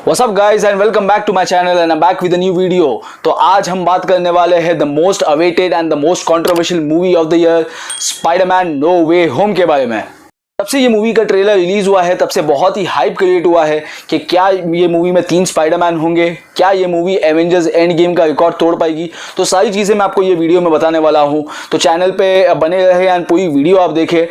What's up guys and welcome back to my channel and I'm back with a new video। तो आज हम बात करने वाले हैं the most awaited and the most controversial movie of the year Spiderman no way home के बारे में। तब से ये मूवी का ट्रेलर रिलीज हुआ है, तब से बहुत ही हाइप क्रिएट हुआ है कि क्या ये मूवी में 3 स्पाइडरमैन होंगे, क्या ये मूवी एवेंजर्स एंड गेम का रिकॉर्ड तोड़ पाएगी। तो सारी चीज़ें मैं आपको ये वीडियो में बताने वाला हूँ, तो चैनल पे बने रहे एंड पूरी वीडियो आप देखें।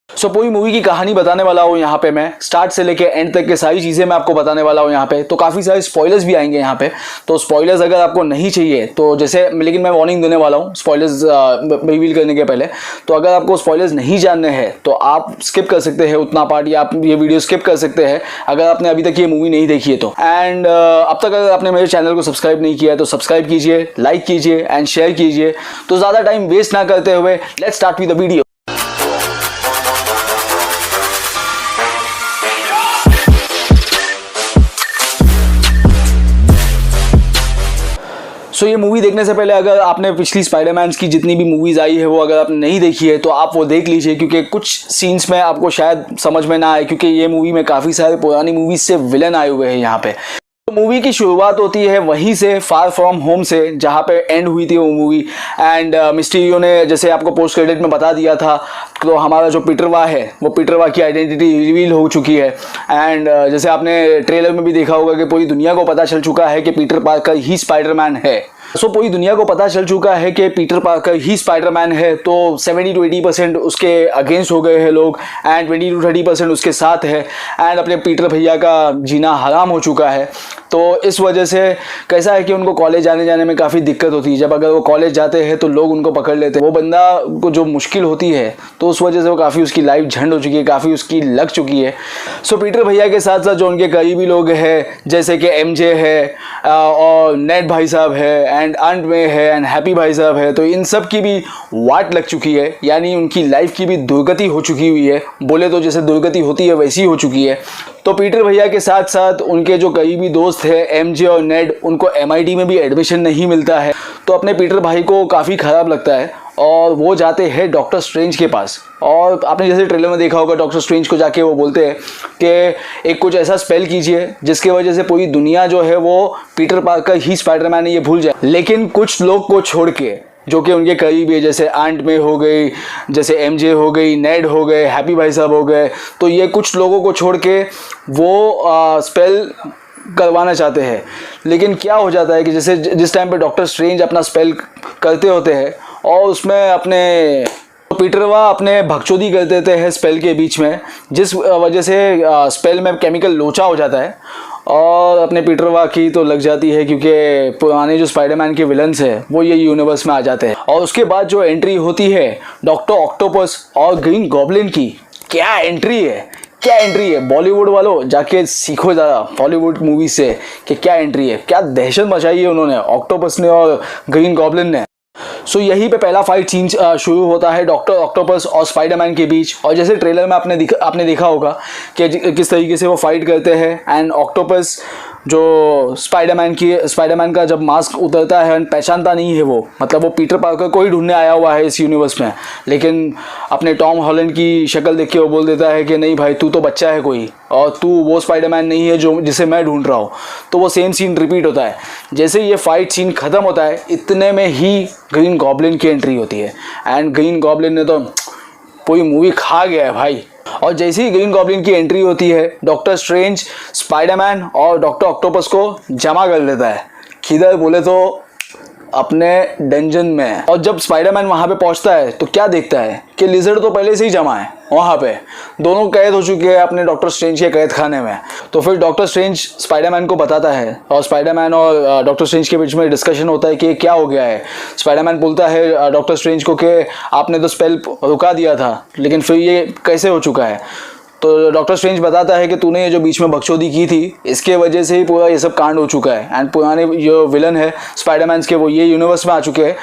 पूरी मूवी की कहानी बताने वाला हूँ यहाँ पे मैं, स्टार्ट से लेके एंड तक के सारी चीज़ें मैं आपको बताने वाला हूँ यहाँ पे। तो काफ़ी सारे स्पॉयलर्स भी आएंगे यहाँ पे, तो स्पॉयलर्स अगर आपको नहीं चाहिए तो जैसे, लेकिन मैं वार्निंग देने वाला हूँ स्पॉयलर्स रिवील करने के पहले। तो अगर आपको स्पॉयलर्स नहीं जानने हैं तो आप स्किप कर सकते हैं उतना पार्ट, या आप ये वीडियो स्किप कर सकते हैं अगर आपने अभी तक ये मूवी नहीं देखी है तो। एंड अब तक अगर आपने मेरे चैनल को सब्सक्राइब नहीं किया है तो सब्सक्राइब कीजिए, लाइक कीजिए एंड शेयर कीजिए। तो ज़्यादा टाइम वेस्ट ना करते हुए let's start with the video. ये मूवी देखने से पहले अगर आपने पिछली स्पाइडरमैन की जितनी भी मूवीज़ आई है वो अगर आपने नहीं देखी है तो आप वो देख लीजिए, क्योंकि कुछ सीन्स में आपको शायद समझ में ना आए, क्योंकि ये मूवी में काफ़ी सारे पुरानी मूवीज़ से विलन आए हुए हैं यहाँ पे। तो मूवी की शुरुआत होती है वहीं से, फार फ्रॉम होम से, जहाँ पे एंड हुई थी वो मूवी। एंड मिस्टीरियो ने जैसे आपको पोस्ट क्रेडिट में बता दिया था, तो हमारा जो पीटर वाह है वो पीटर वाह की आइडेंटिटी रिवील हो चुकी है। एंड जैसे आपने ट्रेलर में भी देखा होगा कि पूरी दुनिया को पता चल चुका है कि पीटर पार्कर ही स्पाइडरमैन है। पूरी दुनिया को पता चल चुका है कि पीटर पार्कर ही स्पाइडरमैन है। तो 70 to 80% उसके अगेंस्ट हो गए हैं लोग एंड 20 to 30% उसके साथ है। एंड अपने पीटर भैया का जीना हराम हो चुका है। तो इस वजह से कैसा है कि उनको कॉलेज आने जाने में काफ़ी दिक्कत होती है। जब अगर वो कॉलेज जाते हैं तो लोग उनको पकड़ लेते हैं, वो बंदा को जो मुश्किल होती है, तो उस वजह से वो काफ़ी उसकी लाइफ झंड हो चुकी है, काफ़ी उसकी लग चुकी है। पीटर भैया के साथ साथ जो उनके करीबी लोग हैं जैसे कि एमजे है और नेड भाई साहब है एंड अंट में है एंड हैप्पी भाई साहब है, तो इन सब की भी वाट लग चुकी है, यानी उनकी लाइफ की भी दुर्गति हो चुकी हुई है। बोले तो जैसे दुर्गति होती है वैसी हो चुकी है। तो पीटर भैया के साथ साथ उनके जो करीबी दोस्त है एमजे और नेड, उनको MIT में भी एडमिशन नहीं मिलता है। तो अपने पीटर भाई को काफ़ी ख़राब लगता है और वो जाते हैं डॉक्टर स्ट्रेंज के पास। और आपने जैसे ट्रेलर में देखा होगा, डॉक्टर स्ट्रेंज को जाके वो बोलते हैं कि एक कुछ ऐसा स्पेल कीजिए जिसकी वजह से पूरी दुनिया जो है वो पीटर पार्कर ही स्पाइडरमैन है ये भूल जाए। लेकिन कुछ लोग को छोड़ के जो कि उनके करीब है, जैसे आंट में हो गई, जैसे एमजे हो गई, नेड हो गए, हैप्पी भाई साहब हो गए, तो ये कुछ लोगों को छोड़ के वो स्पेल करवाना चाहते हैं। लेकिन क्या हो जाता है कि जैसे जिस टाइम पे डॉक्टर स्ट्रेंज अपना स्पेल करते होते हैं और उसमें अपने पीटर वाह अपने भगचोदी कर देते हैं स्पेल के बीच में, जिस वजह से स्पेल में केमिकल लोचा हो जाता है और अपने पीटर वाह की तो लग जाती है, क्योंकि पुराने जो स्पाइडरमैन के विलन्स हैं वो ये यूनिवर्स में आ जाते हैं। और उसके बाद जो एंट्री होती है डॉक्टर ऑक्टोपस और ग्रीन गॉब्लिन की, क्या एंट्री है, क्या एंट्री है। बॉलीवुड वालों जाके सीखो ज़रा हॉलीवुड मूवी से कि क्या एंट्री है, क्या दहशत मचाई है उन्होंने, ऑक्टोपस ने और ग्रीन गॉब्लिन ने। यहीं पे पहला फाइट सीन शुरू होता है डॉक्टर ऑक्टोपस और स्पाइडरमैन के बीच। और जैसे ट्रेलर में आपने देखा होगा कि किस तरीके से वो फाइट करते हैं। एंड ऑक्टोपस जो स्पाइडरमैन का जब मास्क उतरता है पहचानता नहीं है वो, मतलब वो पीटर पार्कर को ही ढूंढने आया हुआ है इस यूनिवर्स में, लेकिन अपने टॉम हॉलैंड की शक्ल देख के वो बोल देता है कि नहीं भाई, तू तो बच्चा है कोई और तू वो स्पाइडरमैन नहीं है जो जिसे मैं ढूंढ रहा हूँ। तो वो सेम सीन रिपीट होता है। जैसे ये फाइट सीन ख़त्म होता है इतने में ही ग्रीन गॉब्लिन की एंट्री होती है। एंड ग्रीन गॉब्लिन ने तो पूरी मूवी खा गया है भाई। और जैसे ही ग्रीन गॉब्लिन की एंट्री होती है डॉक्टर स्ट्रेंज स्पाइडरमैन और डॉक्टर ऑक्टोपस को जमा कर लेता है, किधर बोले तो अपने डंजन में। और जब स्पाइडरमैन वहाँ पे पहुँचता है तो क्या देखता है कि लिजर्ड तो पहले से ही जमा है वहाँ पे, दोनों कैद हो चुके हैं अपने डॉक्टर स्ट्रेंज के कैद खाने में। तो फिर डॉक्टर स्ट्रेंज स्पाइडरमैन को बताता है और स्पाइडरमैन और डॉक्टर स्ट्रेंज के बीच में डिस्कशन होता है कि क्या हो गया है। स्पाइडरमैन बोलता है डॉक्टर स्ट्रेंज को कि आपने तो स्पेल रुका दिया था, लेकिन फिर ये कैसे हो चुका है। तो डॉक्टर स्ट्रेंज बताता है कि तूने ये जो बीच में बकचोदी की थी इसके वजह से ही पूरा ये सब कांड हो चुका है। एंड पुराने जो विलन है स्पाइडरमैन के वो ये यूनिवर्स में आ चुके हैं।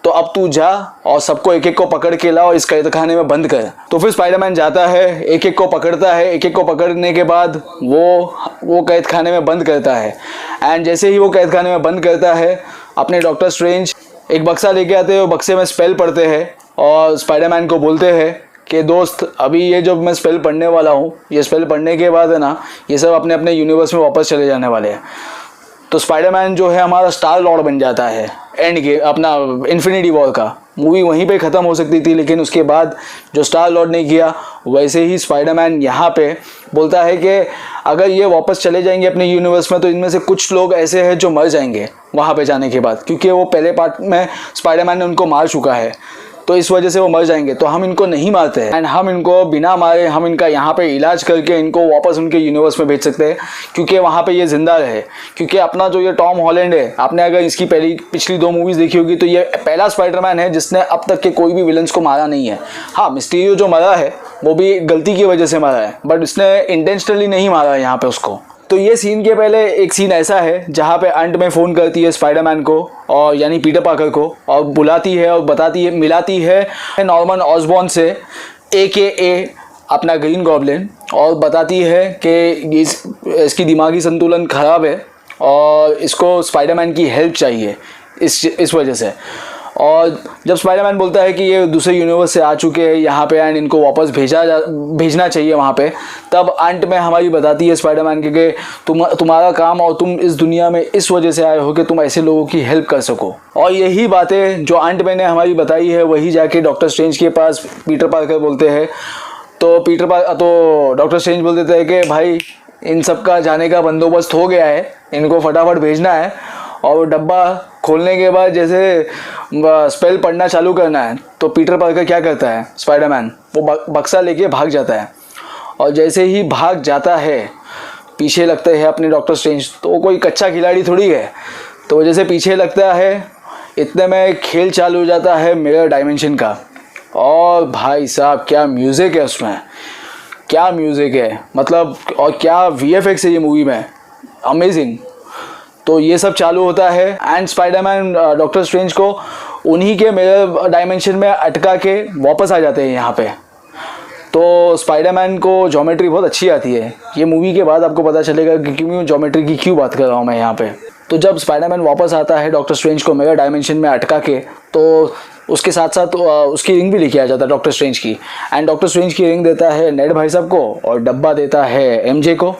तो अब तू जा और सबको एक एक को पकड़ के ला और इस कैद खाने में बंद कर। तो फिर स्पाइडरमैन जाता है, एक एक को पकड़ता है, एक एक को पकड़ने के बाद वो कैद खाने में बंद करता है। एंड जैसे ही वो कैद खाने में बंद करता है अपने डॉक्टर स्ट्रेंज एक बक्सा लेके आते हैं, बक्से में स्पेल पढ़ते हैं और स्पाइडरमैन को बोलते हैं कि दोस्त अभी ये जो मैं स्पेल पढ़ने वाला हूँ, ये स्पेल पढ़ने के बाद है ना, ये सब अपने अपने यूनिवर्स में वापस चले जाने वाले हैं। तो स्पाइडरमैन जो है हमारा स्टार लॉर्ड बन जाता है एंड के अपना इन्फिनिटी वॉर का। मूवी वहीं पे ख़त्म हो सकती थी, लेकिन उसके बाद जो स्टार लॉर्ड ने किया, वैसे ही स्पाइडरमैन यहाँ पे बोलता है कि अगर ये वापस चले जाएंगे अपने यूनिवर्स में तो इनमें से कुछ लोग ऐसे हैं जो मर जाएंगे वहाँ पे जाने के बाद, क्योंकि वो पहले पार्ट में स्पाइडरमैन ने उनको मार चुका है, तो इस वजह से वो मर जाएंगे। तो हम इनको नहीं मारते हैं एंड हम इनको बिना मारे हम इनका यहाँ पे इलाज करके इनको वापस उनके यूनिवर्स में भेज सकते हैं, क्योंकि वहाँ पे ये ज़िंदा रहे। क्योंकि अपना जो ये टॉम हॉलैंड है, आपने अगर इसकी पिछली 2 मूवीज़ देखी होगी तो ये पहला स्पाइडरमैन है जिसने अब तक के कोई भी विलन्स को मारा नहीं है। हाँ, मिस्टीरियो जो मरा है वो भी गलती की वजह से मरा है, बट उसने इंटेंशनली नहीं मारा है यहाँ पे उसको। तो ये सीन के पहले एक सीन ऐसा है जहाँ पे अंट में फ़ोन करती है स्पाइडरमैन को, और यानी पीटर पार्कर को, और बुलाती है और बताती है, मिलाती है नॉर्मन ऑसबॉर्न से, AKA अपना ग्रीन गॉब्लिन, और बताती है कि इसकी दिमागी संतुलन ख़राब है और इसको स्पाइडरमैन की हेल्प चाहिए इस वजह से। और जब स्पाइडरमैन बोलता है कि ये दूसरे यूनिवर्स से आ चुके हैं यहाँ पे एंड इनको वापस भेजना चाहिए वहाँ पे, तब अंट में हमारी बताती है स्पाइडरमैन के कि तुम्हारा काम और तुम इस दुनिया में इस वजह से आए हो कि तुम ऐसे लोगों की हेल्प कर सको। और यही बातें जो अंट में ने हमारी बताई है वही जाके डॉक्टर स्ट्रेंज के पास पीटर पार्कर बोलते हैं। तो डॉक्टर स्ट्रेंज बोल देते हैं कि भाई इन सब का जाने का बंदोबस्त हो गया है, इनको फटाफट भेजना है। और वो डब्बा खोलने के बाद जैसे स्पेल पढ़ना चालू करना है, तो पीटर पार्कर क्या करता है, स्पाइडरमैन वो बक्सा लेके भाग जाता है। और जैसे ही भाग जाता है, पीछे लगते हैं अपने डॉक्टर स्ट्रेंज, तो वो कोई कच्चा खिलाड़ी थोड़ी है, तो वो जैसे पीछे लगता है इतने में खेल चालू हो जाता है मिरर डायमेंशन का। और भाई साहब क्या म्यूज़िक है उसमें, क्या म्यूज़िक है मतलब, और क्या VFX है ये मूवी में, अमेजिंग। तो ये सब चालू होता है एंड स्पाइडरमैन डॉक्टर स्ट्रेंज को उन्हीं के मिरर डायमेंशन में अटका के वापस आ जाते हैं यहाँ पे। तो स्पाइडरमैन को ज्योमेट्री बहुत अच्छी आती है, ये मूवी के बाद आपको पता चलेगा कि क्यों ज्योमेट्री की क्यों बात कर रहा हूँ मैं यहाँ पे। तो जब स्पाइडरमैन वापस आता है डॉक्टर स्ट्रेंज को मिरर डायमेंशन में अटका के, तो उसके साथ साथ उसकी रिंग भी लेके आ जाता है डॉक्टर स्ट्रेंज की, एंड डॉक्टर स्ट्रेंज की रिंग देता है नेड भाई साहब को और डब्बा देता है MJ को,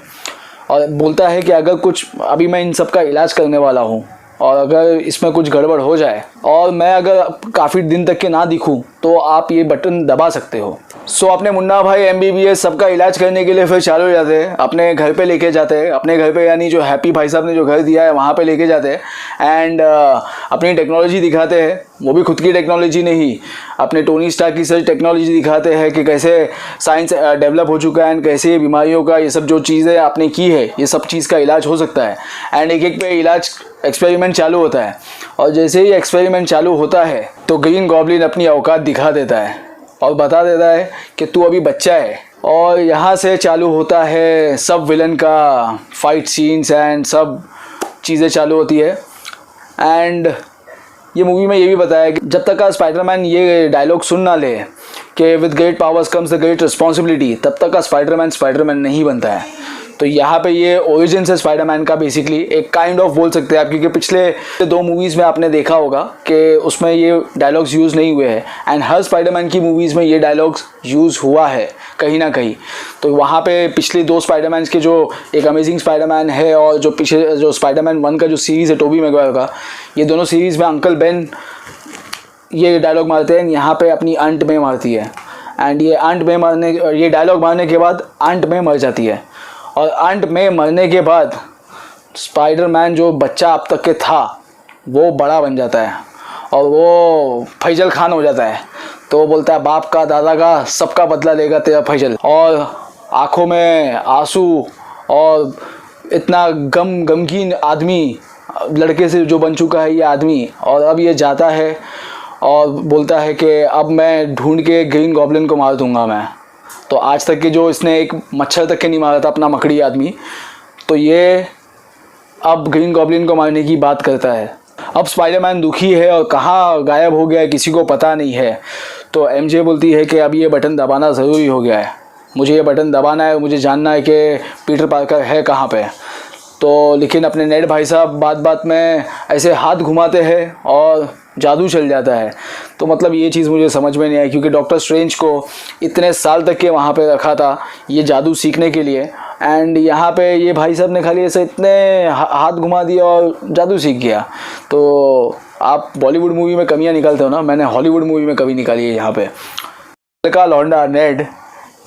और बोलता है कि अगर कुछ अभी मैं इन सब का इलाज करने वाला हूँ और अगर इसमें कुछ गड़बड़ हो जाए और मैं अगर काफ़ी दिन तक के ना दिखूँ तो आप ये बटन दबा सकते हो। सो अपने मुन्ना भाई MBBS सबका इलाज करने के लिए फिर चालू हो जाते हैं, अपने घर पे लेके जाते हैं, अपने घर पे यानी जो हैप्पी भाई साहब ने जो घर दिया है वहाँ पे लेके जाते हैं एंड अपनी टेक्नोलॉजी दिखाते हैं, वो भी खुद की टेक्नोलॉजी नहीं, अपने टोनी स्टार्क की सर्च टेक्नोलॉजी दिखाते हैं कि कैसे साइंस डेवलप हो चुका है एंड कैसे ये बीमारियों का ये सब जो चीज़ें आपने की है ये सब चीज़ का इलाज हो सकता है। एंड एक पे इलाज एक्सपेरिमेंट चालू होता है, और जैसे ही एक्सपेरिमेंट चालू होता है तो ग्रीन गॉब्लिन अपनी औकात दिखा देता है और बता देता है कि तू अभी बच्चा है। और यहाँ से चालू होता है सब विलन का फाइट सीन्स एंड सब चीज़ें चालू होती है। एंड ये मूवी में ये भी बताया कि जब तक का स्पाइडरमैन ये डायलॉग सुन ना ले कि with great powers comes the great responsibility, तब तक का स्पाइडरमैन नहीं बनता है। तो यहाँ पे ये ओरिजिन है स्पाइडरमैन का, बेसिकली एक काइंड ऑफ बोल सकते हैं आप, क्योंकि पिछले 2 मूवीज़ में आपने देखा होगा कि उसमें ये डायलॉग्स यूज़ नहीं हुए हैं एंड हर स्पाइडरमैन की मूवीज़ में ये डायलॉग्स यूज़ हुआ है कहीं ना कहीं। तो वहाँ पे पिछले 2 स्पाइडरमैन के जो एक अमेजिंग स्पाइडरमैन है और जो पिछले जो स्पाइडरमैन 1 का जो सीरीज़ है टोबी मैगवायर का, ये दोनों सीरीज़ में अंकल बेन ये डायलॉग मारते हैं, यहाँ पे अपनी अंट में मारती है एंड ये डायलॉग मारने के बाद अंट में मर जाती है। और अंट में मरने के बाद स्पाइडरमैन जो बच्चा अब तक के था वो बड़ा बन जाता है और वो फैजल खान हो जाता है। तो वो बोलता है बाप का दादा का सबका बदला लेगा तेरा फैजल, और आँखों में आंसू और इतना गमगीन आदमी लड़के से जो बन चुका है ये आदमी, और अब ये जाता है और बोलता है कि अब मैं ढूंढ के ग्रीन गॉब्लिन को मार दूंगा मैं। तो आज तक के जो इसने एक मच्छर तक के नहीं मारा था अपना मकड़ी आदमी, तो ये अब ग्रीन गॉब्लिन को मारने की बात करता है। अब स्पाइडरमैन दुखी है और कहाँ गायब हो गया है किसी को पता नहीं है। तो MJ बोलती है कि अब ये बटन दबाना ज़रूरी हो गया है, मुझे ये बटन दबाना है, मुझे जानना है कि पीटर पार्कर है कहाँ पे। तो लेकिन अपने नेड भाई साहब बात बात में ऐसे हाथ घुमाते हैं और जादू चल जाता है। तो मतलब ये चीज़ मुझे समझ में नहीं आई, क्योंकि डॉक्टर स्ट्रेंज को इतने साल तक के वहाँ पे रखा था ये जादू सीखने के लिए, एंड यहाँ पे ये भाई साहब ने खाली ऐसे इतने हाथ घुमा दिया और जादू सीख गया। तो आप बॉलीवुड मूवी में कमियाँ निकालते हो ना, मैंने हॉलीवुड मूवी में कमी निकाली है यहाँ पे। का लौंडा नेड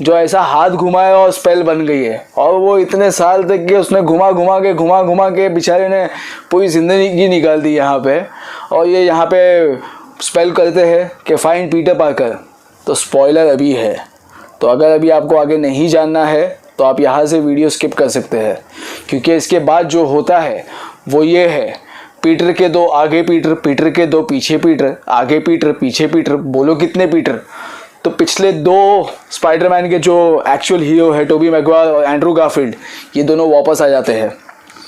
जो ऐसा हाथ घुमाया और स्पेल बन गई है, और वो इतने साल तक के उसने घुमा घुमा के बेचारे ने पूरी ज़िंदगी निकाल दी यहाँ पे। और ये यहाँ पे स्पेल करते हैं कि फाइंड पीटर पार्कर। तो स्पॉइलर अभी है, तो अगर अभी आपको आगे नहीं जानना है तो आप यहाँ से वीडियो स्किप कर सकते हैं, क्योंकि इसके बाद जो होता है वो ये है, पीटर के दो आगे पीटर, पीटर के दो पीछे पीटर, आगे पीटर पीछे पीटर, बोलो कितने पीटर। तो पिछले 2 स्पाइडरमैन के जो एक्चुअल हीरो है टोबी मैगवायर और एंड्रू गारफील्ड, ये दोनों वापस आ जाते हैं,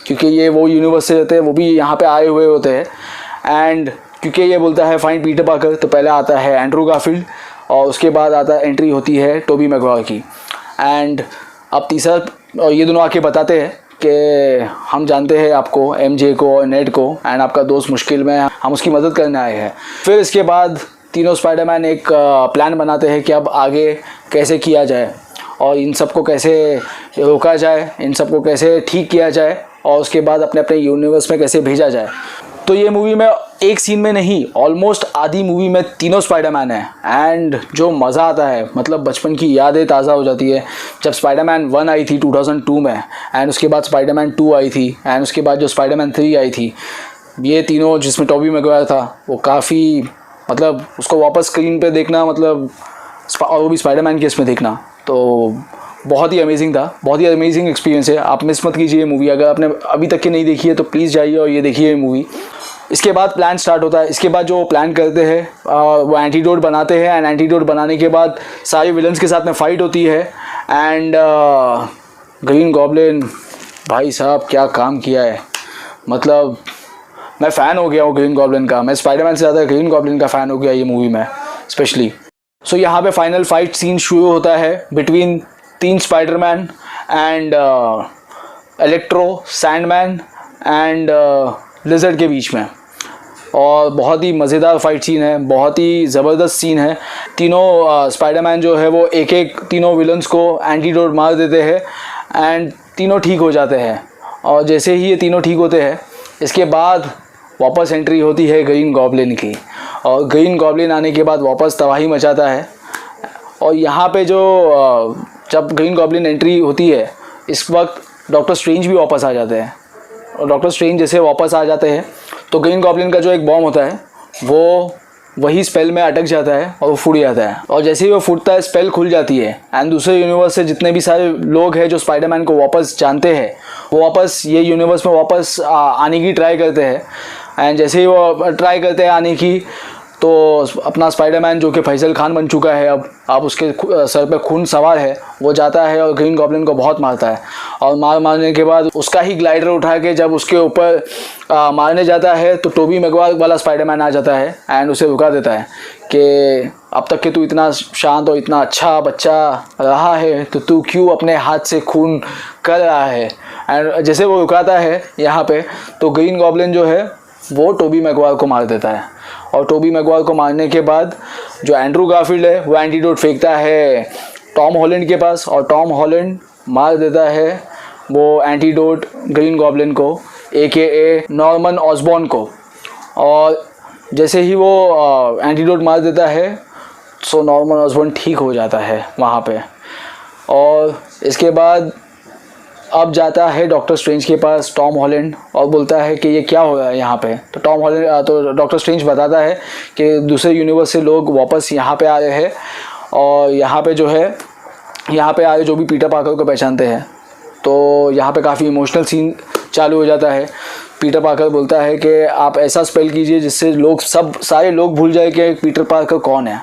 क्योंकि ये वो यूनिवर्स से रहते हैं, वो भी यहाँ पे आए हुए होते हैं। एंड क्योंकि ये बोलता है फाइंड पीटर पार्कर, तो पहले आता है एंड्रू गारफील्ड और उसके बाद आता एंट्री होती है टोबी मैगवायर की। एंड अब तीसरा, और ये दोनों आके बताते हैं कि हम जानते हैं आपको, एमजे को और नेड को, एंड आपका दोस्त मुश्किल में, हम उसकी मदद करने आए हैं। फिर इसके बाद तीनों स्पाइडरमैन एक प्लान बनाते हैं कि अब आगे कैसे किया जाए और इन सबको कैसे रोका जाए, इन सबको कैसे ठीक किया जाए, और उसके बाद अपने अपने यूनिवर्स में कैसे भेजा जाए। तो ये मूवी में एक सीन में नहीं, ऑलमोस्ट आधी मूवी में तीनों स्पाइडरमैन है। एंड जो मज़ा आता है, मतलब बचपन की यादें ताज़ा हो जाती है। जब स्पाइडरमैन 1 आई थी 2002 में, एंड उसके बाद स्पाइडरमैन 2 आई थी, एंड उसके बाद जो स्पाइडरमैन 3 आई थी, ये तीनों जिसमें टोबी मैगवायर था, वो काफ़ी, मतलब उसको वापस स्क्रीन पे देखना, मतलब और वो भी स्पाइडरमैन के इसमें देखना, तो बहुत ही अमेजिंग था, बहुत ही अमेजिंग एक्सपीरियंस है। आप मिस मत कीजिए मूवी, अगर आपने अभी तक की नहीं देखी है तो प्लीज़ जाइए और ये देखिए मूवी। इसके बाद प्लान स्टार्ट होता है। इसके बाद जो प्लान करते हैं वो एंटीडोट बनाते हैं, एंड एंटीडोट बनाने के बाद सारे विलन्स के साथ में फ़ाइट होती है। एंड ग्रीन गॉब्लिन भाई साहब क्या काम किया है, मतलब मैं फ़ैन हो गया हूँ ग्रीन गॉब्लिन का। मैं स्पाइडरमैन से ज़्यादा ग्रीन गॉब्लिन का फ़ैन हो गया ये मूवी में स्पेशली। सो यहाँ पे फाइनल फाइट सीन शुरू होता है between 3 Spiderman and electro, Sandman and lizard के बीच में, और बहुत ही मज़ेदार फाइट सीन है, बहुत ही ज़बरदस्त सीन है। तीनों स्पाइडरमैन जो है वो एक एक तीनों विलन्स को एंटीडोट मार देते हैं एंड तीनों ठीक हो जाते हैं। और जैसे ही ये तीनों ठीक होते हैं, इसके बाद वापस एंट्री होती है ग्रीन गॉब्लिन की, और ग्रीन गॉब्लिन आने के बाद वापस तबाही मचाता है। और यहाँ पे जो जब ग्रीन गॉब्लिन एंट्री होती है, इस वक्त डॉक्टर स्ट्रेंज भी वापस आ जाते हैं, और डॉक्टर स्ट्रेंज जैसे वापस आ जाते हैं तो ग्रीन गॉब्लिन का जो एक बॉम्ब होता है वो वही स्पेल में अटक जाता है और वो फूट जाता है। और जैसे ही वो फूटता है, स्पेल खुल जाती है, एंड दूसरे यूनिवर्स से जितने भी सारे लोग हैं जो स्पाइडरमैन को वापस जानते हैं, वो वापस ये यूनिवर्स में वापस आने की ट्राई करते हैं। एंड जैसे ही वो ट्राई करते हैं आने की, तो अपना स्पाइडरमैन जो कि फैसल खान बन चुका है, अब उसके सर पे खून सवार है, वो जाता है और ग्रीन गॉब्लिन को बहुत मारता है। और मारने के बाद उसका ही ग्लाइडर उठा के जब उसके ऊपर मारने जाता है, तो टोबी मैगवायर वाला स्पाइडरमैन आ जाता है एंड उसे रुका देता है कि अब तक के तू इतना शांत और इतना अच्छा बच्चा रहा है, तो तू क्यों अपने हाथ से खून कर रहा है। एंड जैसे वो रुकाता है यहाँ पे, तो ग्रीन गॉब्लिन जो है वो टोबी मैगवायर को मार देता है। और टोबी मैगवायर को मारने के बाद जो एंड्रू गारफील्ड है वो एंटीडोट फेंकता है टॉम हॉलैंड के पास, और टॉम हॉलैंड मार देता है वो एंटीडोट ग्रीन गॉब्लिन को, AKA नॉर्मन ऑसबॉर्न को। और जैसे ही वो एंटीडोट मार देता है, सो नॉर्मन ऑसबॉर्न ठीक हो जाता है वहाँ पे। और इसके बाद अब जाता है डॉक्टर स्ट्रेंज के पास टॉम हॉलैंड और बोलता है कि ये क्या हो रहा है यहाँ पे। तो डॉक्टर स्ट्रेंज बताता है कि दूसरे यूनिवर्स से लोग वापस यहाँ पे आ रहे हैं, और यहाँ पे जो है, यहाँ पे आए जो भी पीटर पार्कर को पहचानते हैं। तो यहाँ पे काफ़ी इमोशनल सीन चालू हो जाता है। पीटर पार्कर बोलता है कि आप ऐसा स्पेल कीजिए जिससे सारे लोग भूल जाए कि पीटर पार्कर कौन है।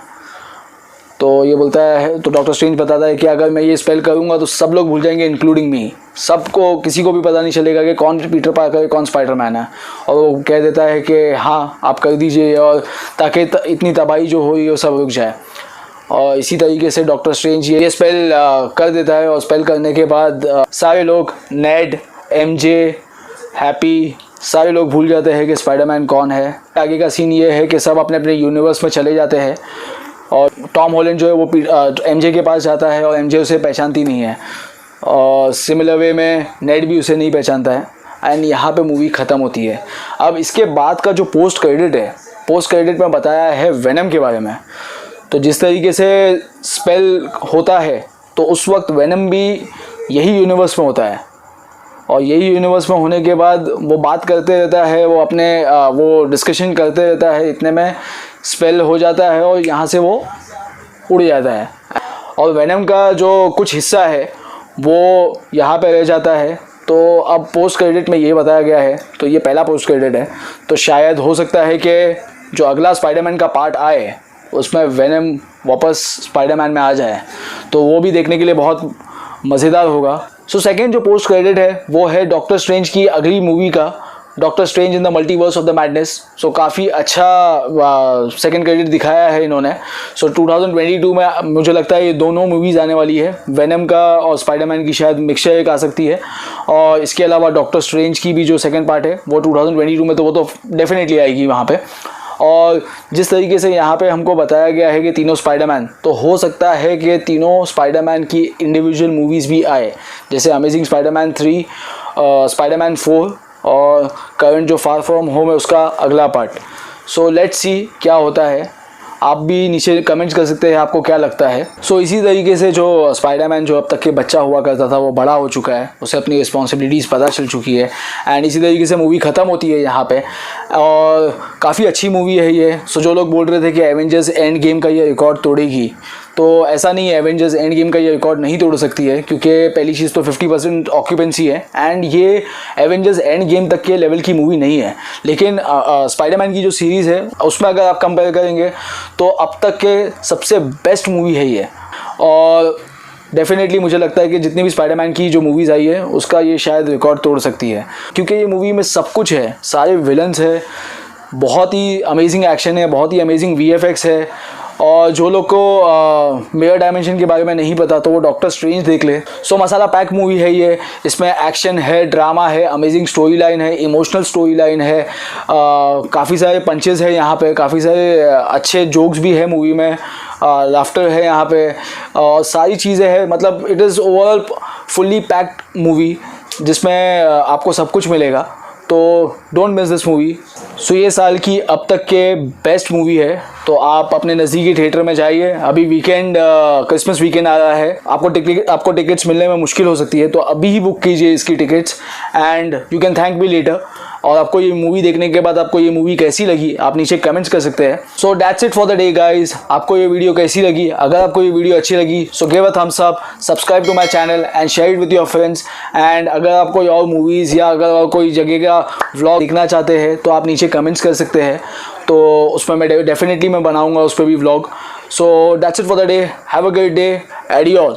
तो ये बोलता है, तो डॉक्टर स्ट्रेंज बताता है कि अगर मैं ये स्पेल करूँगा तो सब लोग भूल जाएंगे इंक्लूडिंग मी, सबको, किसी को भी पता नहीं चलेगा कि कौन पीटर पार्कर है, कौन स्पाइडरमैन है। और वो कह देता है कि हाँ आप कर दीजिए, और ताकि इतनी तबाही जो हो रही है वो सब रुक जाए। और इसी तरीके से डॉक्टर स्ट्रेंज ये स्पेल कर देता है, और स्पेल करने के बाद सारे लोग, नेड, MJ, हैप्पी सारे लोग भूल जाते हैं कि स्पाइडरमैन कौन है। आगे का सीन ये है कि सब अपने अपने यूनिवर्स में चले जाते हैं और टॉम हॉलैंड जो है वो एमजे के पास जाता है और एमजे उसे पहचानती नहीं है, और सिमिलर वे में नेड भी उसे नहीं पहचानता है। एंड यहाँ पे मूवी ख़त्म होती है। अब इसके बाद का जो पोस्ट क्रेडिट है, पोस्ट क्रेडिट में बताया है वेनम के बारे में। तो जिस तरीके से स्पेल होता है तो उस वक्त वेनम भी यही यूनिवर्स में होता है, और यही यूनिवर्स में होने के बाद वो बात करते रहता है, वो अपने वो डिस्कशन करते रहता है, इतने में स्पेल हो जाता है और यहाँ से वो उड़ जाता है। और वेनम का जो कुछ हिस्सा है वो यहाँ पे रह जाता है। तो अब पोस्ट क्रेडिट में ये बताया गया है, तो ये पहला पोस्ट क्रेडिट है, तो शायद हो सकता है कि जो अगला स्पाइडरमैन का पार्ट आए उसमें वेनम वापस स्पाइडरमैन में आ जाए, तो वो भी देखने के लिए बहुत मज़ेदार होगा। सो सेकेंड जो पोस्ट क्रेडिट है वो है डॉक्टर स्ट्रेंज की अगली मूवी का, Doctor Strange in the multiverse of the madness. So काफ़ी अच्छा सेकंड क्रेडिट दिखाया है इन्होंने। सो 2022 में मुझे लगता है ये दोनों मूवीज़ आने वाली है, वेनम का और स्पाइडरमैन की शायद मिक्सचर एक आ सकती है, और इसके अलावा डॉक्टर स्ट्रेंज की भी जो सेकंड पार्ट है वो 2022 में, तो वो तो डेफिनेटली आएगी वहाँ पे। और जिस तरीके से यहाँ पे हमको बताया गया है कि तीनों स्पाइडरमैन, तो हो सकता है कि तीनों स्पाइडरमैन की इंडिविजुअल मूवीज़ भी आए, जैसे अमेजिंग स्पाइडरमैन 3, स्पाइडरमैन 4 और करंट जो फार फ्रॉम होम है उसका अगला पार्ट। सो लेट्स सी क्या होता है। आप भी नीचे कमेंट्स कर सकते हैं आपको क्या लगता है। सो इसी तरीके से जो स्पाइडरमैन जो अब तक के बच्चा हुआ करता था वो बड़ा हो चुका है, उसे अपनी रिस्पॉन्सिबिलिटीज़ पता चल चुकी है, एंड इसी तरीके से मूवी ख़त्म होती है यहाँ पे, और काफ़ी अच्छी मूवी है ये। सो जो लोग बोल रहे थे कि एवेंजर्स एंड गेम का ये रिकॉर्ड तोड़ेगी, तो ऐसा नहीं है, एवेंजर्स एंड गेम का ये रिकॉर्ड नहीं तोड़ सकती है, क्योंकि पहली चीज़ तो 50% ऑक्यूपेंसी है, एंड ये एवेंजर्स एंड गेम तक के लेवल की मूवी नहीं है। लेकिन स्पाइडरमैन की जो सीरीज़ है उसमें अगर आप कंपेयर करेंगे तो अब तक के सबसे बेस्ट मूवी है ये। और डेफिनेटली मुझे लगता है कि जितनी भी स्पाइडरमैन की जो मूवीज़ आई है उसका ये शायद रिकॉर्ड तोड़ सकती है, क्योंकि ये मूवी में सब कुछ है, सारे विलन्स है, बहुत ही अमेजिंग एक्शन है, बहुत ही अमेजिंग VFX है। और जो लोग को मिरर डायमेंशन के बारे में नहीं पता तो वो डॉक्टर स्ट्रेंज देख ले। सो मसाला पैक मूवी है ये, इसमें एक्शन है, ड्रामा है, अमेजिंग स्टोरी लाइन है, इमोशनल स्टोरी लाइन है, काफ़ी सारे पंचेस है यहाँ पे, काफ़ी सारे अच्छे जोक्स भी है मूवी में, लाफ्टर है यहाँ पे, और सारी चीज़ें हैं। मतलब it is overall fully packed movie जिसमें आपको सब कुछ मिलेगा, तो डोंट मिस दिस मूवी। सो ये साल की अब तक के बेस्ट मूवी है, तो आप अपने नज़दीकी थिएटर में जाइए। अभी वीकेंड क्रिसमस वीकेंड आ रहा है, आपको टिकट्स मिलने में मुश्किल हो सकती है, तो अभी ही बुक कीजिए इसकी tickets, and you can thank me later. और आपको ये मूवी देखने के बाद आपको ये मूवी कैसी लगी आप नीचे कमेंट्स कर सकते हैं। So that's it for the day guys. आपको ये वीडियो कैसी लगी? अगर आपको ये वीडियो अच्छी लगी so give a thumbs up, subscribe to my channel and share it with your friends. And अगर आप कोई और मूवीज़ या अगर और कोई जगह का व्लॉग देखना चाहते हैं तो आप नीचे कमेंट्स कर सकते हैं, तो उसमें मैं डेफिनेटली बनाऊँगा उस पर भी vlog. So that's it for the day, have a great day, adios.